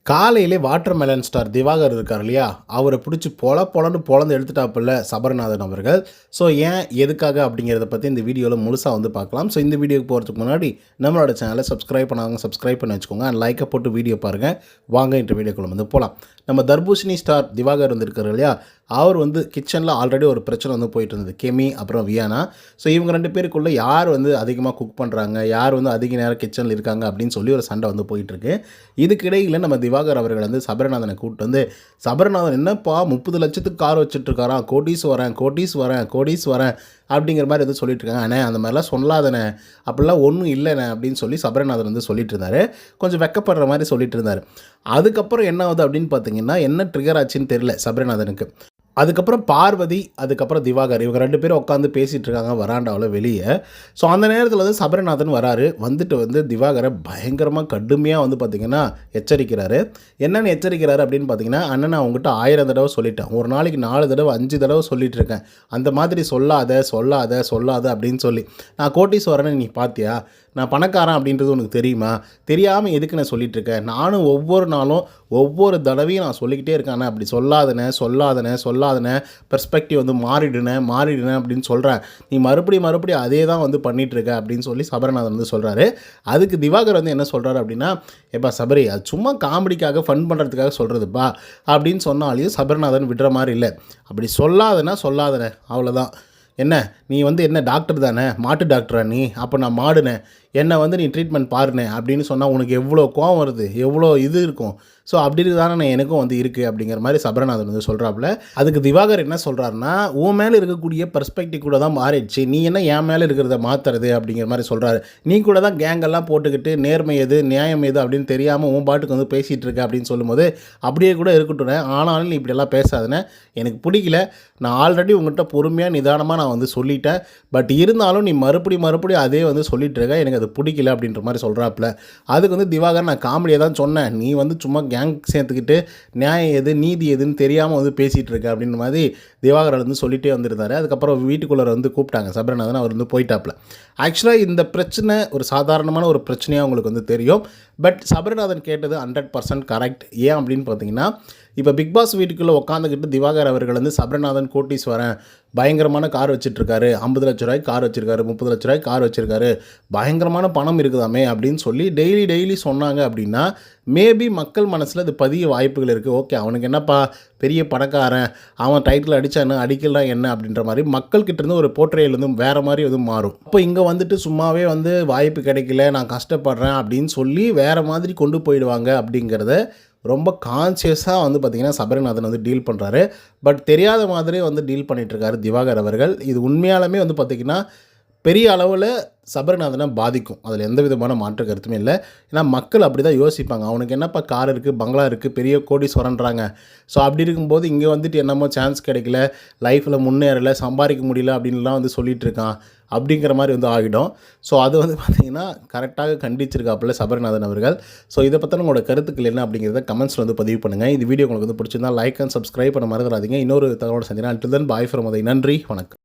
காலையிலே water melon star Diwakar இருக்கார் இல்லையா, அவரை பிடிச்சி பொலன்னு பொளந்து எடுத்துட்டாப்புல சபரிநாதன் அவர்கள். ஸோ ஏன், எதுக்காக அப்படிங்கிறத பற்றி இந்த வீடியோவில் முழுசாக வந்து பார்க்கலாம். ஸோ இந்த வீடியோக்கு போகிறதுக்கு முன்னாடி நம்மளோட சேனலை சப்ஸ்கிரைப் பண்ணாங்க, சப்ஸ்கிரைப் பண்ணி வச்சுக்கோங்க. அண்ட் லைக்கை போட்டு வீடியோ பாருங்கள். வாங்க இன்றைய வீடியோக்குள்ள வந்து போகலாம். நம்ம தர்பூசணி ஸ்டார் திவாகர் வந்துருக்கார் இல்லையா, அவர் வந்து கிச்சனில் ஆல்ரெடி ஒரு பிரச்சனை வந்து போயிட்டு இருந்தது. கெமி அப்புறம் வியானா. ஸோ இவங்க 2 பேருக்குள்ளே யார் வந்து அதிகமாக குக் பண்ணுறாங்க, யார் வந்து அதிக நேரம் கிச்சனில் இருக்காங்க அப்படின்னு சொல்லி ஒரு சண்டை வந்து போயிட்டுருக்கு. இதுக்கிடையில் நம்ம திவாகர் அவர்கள் வந்து சபரிநாதனை கூப்பிட்டு வந்து, சபரிநாதன் என்னப்பா 30 லட்சத்துக்கு கார் வச்சுட்ருக்காராம், கோடீஸ் வரேன் அப்படிங்கிற மாதிரி வந்து சொல்லிட்டு இருக்காங்க. அண்ணே அந்த மாதிரிலாம் சொல்லாதண்ணே, அப்படிலாம் ஒன்றும் இல்லைண்ணே அப்படின்னு சொல்லி சபரிநாதன் வந்து சொல்லிட்டு இருந்தார். கொஞ்சம் வெக்கப்படுற மாதிரி சொல்லிட்டு இருந்தார். அதுக்கப்புறம் என்ன ஆகுது அப்படின்னு பார்த்தீங்கன்னா, என்ன ட்ரிகர் ஆச்சுன்னு தெரியல சபரிநாதனுக்கு. அதுக்கப்புறம் பார்வதி, அதுக்கப்புறம் திவாகர், இவங்க 2 பேரும் உட்காந்து பேசிகிட்டு இருக்காங்க வராண்டாவில் வெளியே. ஸோ அந்த நேரத்தில் வந்து சபரிநாதன் வராரு. வந்துட்டு வந்து திவாகரை பயங்கரமாக கடுமையாக வந்து பார்த்திங்கன்னா எச்சரிக்கிறாரு. என்னென்னு எச்சரிக்கிறாரு அப்படின்னு பார்த்தீங்கன்னா, அண்ணன் நான் உங்கள்கிட்ட 1000 தடவை சொல்லிட்டேன், ஒரு நாளைக்கு 4 தடவை 5 தடவை சொல்லிகிட்டு இருக்கேன், அந்த மாதிரி சொல்லாத அப்படின்னு சொல்லி. நான் கோட்டீஸ்வரனை நீ பார்த்தியா, நான் பணக்காரன் அப்படின்றது உனக்கு தெரியுமா, தெரியாமல் எதுக்கு நான் சொல்லிகிட்ருக்கேன், நானும் ஒவ்வொரு நாளும் ஒவ்வொரு தடவையும் நான் சொல்லிக்கிட்டே இருக்கேன், அப்படி சொல்லாதனே பெர்ஸ்பெக்டிவ் வந்து மாறிடுனே அப்படின்னு சொல்கிறேன், நீ மறுபடியும் அதே தான் வந்து பண்ணிகிட்ருக்க அப்படின்னு சொல்லி சபரிநாதன் வந்து சொல்கிறாரு. அதுக்கு திவாகர் வந்து என்ன சொல்கிறாரு அப்படின்னா, ஏப்பா சபரி, அது சும்மா காமெடிக்காக ஃபன் பண்ணுறதுக்காக சொல்கிறதுப்பா அப்படின்னு சொன்னாலையும் சபரிநாதன் விடுற மாதிரி இல்லை. அப்படி சொல்லாதனே அவ்வளோதான். என்ன நீ வந்து என்ன டாக்டர் தானே, மாட்டு டாக்டரா நீ, அப்போ நான் மாடுனே, என்னை வந்து நீ ட்ரீட்மெண்ட் பாருனே அப்படின்னு சொன்னால் உனக்கு எவ்வளோ கோவம் வருது, எவ்வளோ இது இருக்கும். ஸோ அப்படி தானே எனக்கும் வந்து இருக்குது அப்படிங்கிற மாதிரி சபரிநாதன் வந்து சொல்கிறாப்புல. அதுக்கு திவாகர் என்ன சொல்கிறாருன்னா, உன் மேலே இருக்கக்கூடிய பெர்ஸ்பெக்டிவ் கூட தான் மாறிடுச்சு, நீ என்ன என் மேலே இருக்கிறத மாற்றுறது அப்படிங்கிற மாதிரி சொல்கிறாரு. நீ கூட தான் கேங்கெல்லாம் போட்டுக்கிட்டு நேர்மை எது நியாயம் எது அப்படின்னு தெரியாமல் உன் பாட்டுக்கு வந்து பேசிகிட்டு இருக்க அப்படின்னு சொல்லும்போது, அப்படியே கூட இருக்கட்டும், ஆனாலும் நீ இப்படியெல்லாம் பேசாதுன்னு எனக்கு பிடிக்கல, நான் ஆல்ரெடி உங்கள்கிட்ட பொறுமையாக நிதானமாக நான் வந்து சொல்லிட்டேன், பட் இருந்தாலும் நீ மறுபடியும் அதே வந்து சொல்லிட்டு இருக்க, எனக்கு அது பிடிக்கல அப்படின்ற மாதிரி சொல்கிறாப்புல. அதுக்கு வந்து திவாகர், நான் காமெடியாக தான் சொன்னேன், நீ வந்து சும்மா கேங் சேர்த்துக்கிட்டு நியாயம் எது நீதி எதுன்னு தெரியாமல் வந்து பேசிகிட்டு இருக்க அப்படின்ற மாதிரி திவாகர் வந்து சொல்லிகிட்டே வந்திருந்தார். அதுக்கப்புறம் வீட்டுக்குள்ளே வந்து கூப்பிட்டாங்க சபரிநாதன், அவர் வந்து போயிட்டாப்புல. ஆக்சுவலாக இந்த பிரச்சனை ஒரு சாதாரணமான ஒரு பிரச்சனையாக உங்களுக்கு வந்து தெரியும். பட் சபரிநாதன் கேட்டது 100% கரெக்ட். ஏன் அப்படின்னு பார்த்தீங்கன்னா, இப்போ பிக் பாஸ் வீட்டுக்குள்ளே உட்காந்துக்கிட்டு திவாகர் அவர்கள் வந்து சபரிநாதன் கோட்டீஸ்வரன் பயங்கரமான கார் வச்சுட்ருக்காரு, 50 லட்ச ரூபாய்க்கு கார் வச்சுருக்காரு, 30 லட்ச ரூபாய்க்கு கார் வச்சுருக்காரு, பயங்கரமான பணம் இருக்குதாமே அப்படின்னு சொல்லி டெய்லி சொன்னாங்க அப்படின்னா, மேபி மக்கள் மனசில் அது பதிய வாய்ப்புகள் இருக்குது. ஓகே, அவனுக்கு என்னப்பா பெரிய பணக்காரன், அவன் டைட்டில் அடித்தானு அடிக்கலாம் என்ன அப்படின்ற மாதிரி மக்கள்கிட்டேருந்து ஒரு போர்ட்ரேல் வந்து வேறு மாதிரி வந்து மாறும். இப்போ இங்கே வந்துட்டு சும்மாவே வந்து வாய்ப்பு கிடைக்கல, நான் கஷ்டப்படுறேன் அப்படின்னு சொல்லி வேறு மாதிரி கொண்டு போயிடுவாங்க அப்படிங்கிறத ரொம்ப கான்சியஸாக வந்து பார்த்திங்கன்னா சபரிநாதன் வந்து டீல் பண்ணுறாரு. பட் தெரியாத மாதிரியே வந்து டீல் பண்ணிகிட்ருக்காரு திவாகர் அவர்கள். இது உண்மையாலுமே வந்து பார்த்திங்கன்னா பெரிய அளவில் சபரிநாதனை பாதிக்கும், அதில் எந்த விதமான மாற்று கருத்துமே இல்லை. ஏன்னா மக்கள் அப்படி தான் யோசிப்பாங்க, அவனுக்கு என்னப்பா கார் இருக்குது, பங்களா இருக்குது, பெரிய கோடீஸ்வரன்றாங்க. ஸோ அப்படி இருக்கும்போது இங்கே வந்துட்டு என்னமோ சான்ஸ் கிடைக்கல, லைஃப்பில் முன்னேறலை, சம்பாதிக்க முடியல அப்படின்லாம் வந்து சொல்லிகிட்டு இருக்கான் அப்படிங்கிற மாதிரி வந்து ஆகிடும். ஸோ அது வந்து பார்த்திங்கன்னா கரெக்டாக கண்டிச்சிருக்காப்புல சபரிநாதன் அவர்கள். ஸோ இதை பற்றின உங்களோட கருத்துக்கள் என்ன அப்படிங்கிறத கமெண்ட்ஸில் வந்து பதிவு பண்ணுங்கள். இந்த வீடியோ உங்களுக்கு வந்து பிடிச்சிருந்தால் லைக் அண்ட் சப்ஸ்கிரைப் பண்ண மறந்துடாதீங்க. இன்னொரு தகவலோட சந்தினா. until then, bye from Uday. நன்றி, வணக்கம்.